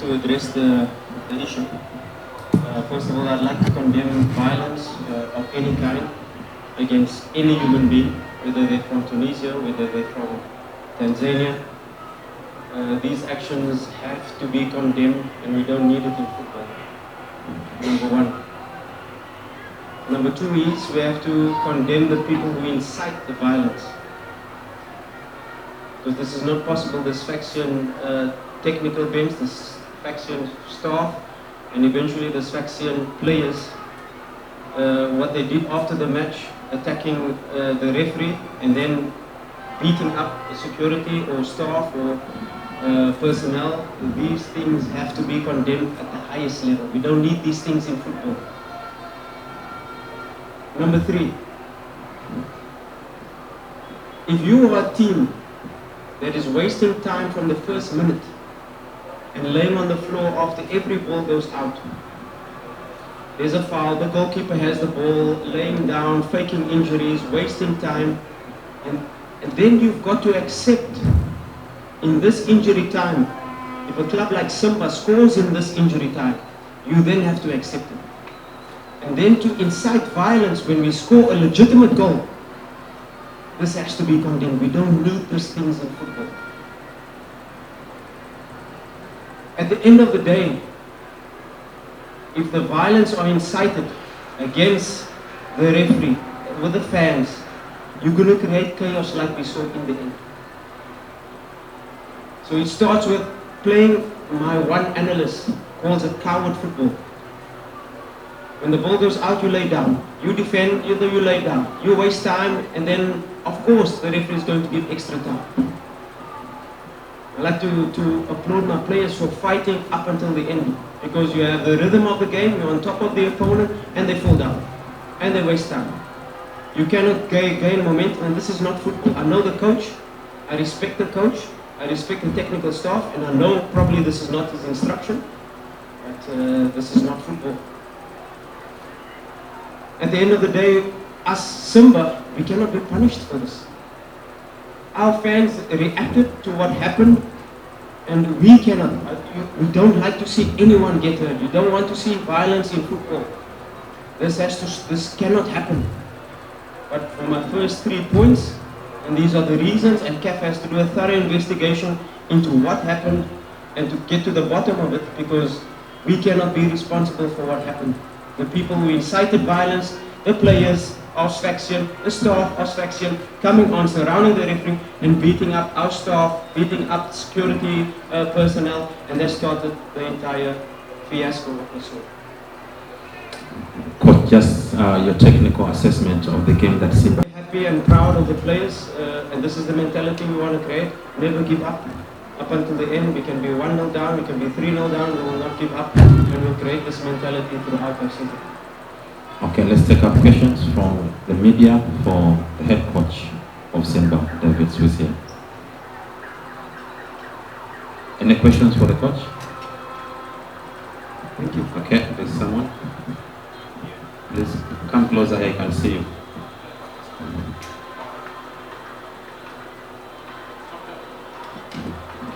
to address the issue. First of all, I'd like to condemn violence of any kind against any human being, whether they're from Tunisia, whether they're from Tanzania. These actions have to be condemned, and we don't need it in football. Number one. Number two is we have to condemn the people who incite the violence. Because this is not possible. The Sfaxien technical bench, the Sfaxien staff, and eventually the Sfaxien players, what they did after the match, attacking the referee and then beating up the security or staff or personnel, these things have to be condemned at the highest level. We don't need these things in football. Number three, if you are a team that is wasting time from the first minute and laying on the floor after every ball goes out, there's a foul, the goalkeeper has the ball, laying down, faking injuries, wasting time, and then you've got to accept in this injury time, if a club like Simba scores in this injury time, you then have to accept it. And then to incite violence when we score a legitimate goal, this has to be condemned. We don't need these things in football. At the end of the day, if the violence are incited against the referee, with the fans, you're going to create chaos like we saw in the end. So it starts with playing, my one analyst calls it coward football. When the ball goes out, you lay down. You defend, you lay down. You waste time, and then, of course, the referee is going to give extra time. I like to applaud my players for fighting up until the end, because you have the rhythm of the game, you're on top of the opponent, and they fall down, and they waste time. You cannot gain momentum, and this is not football. I know the coach, I respect the coach, I respect the technical staff, and I know probably this is not his instruction, but this is not football. At the end of the day, us Simba, we cannot be punished for this. Our fans reacted to what happened, and we cannot. We don't like to see anyone get hurt. You don't want to see violence in football. This cannot happen. But for my first 3 points, and these are the reasons, and CAF has to do a thorough investigation into what happened and to get to the bottom of it, because we cannot be responsible for what happened. The people who incited violence, the players of Sfaxien, the staff of Sfaxien, coming on, surrounding the referee and beating up our staff, beating up security personnel, and that started the entire fiasco that we saw. Coach, just your technical assessment of the game that Simba. Happy and proud of the players, and this is the mentality we want to create. Never give up. Up until the end, we can be 1-0 down, we can be 3-0 down, we will not give up, and we'll create this mentality throughout our season. Okay, let's take up questions from the media for the head coach of Simba, David Sfaxien. Any questions for the coach? Thank you. Okay, there's someone. Please come closer here, I can see you.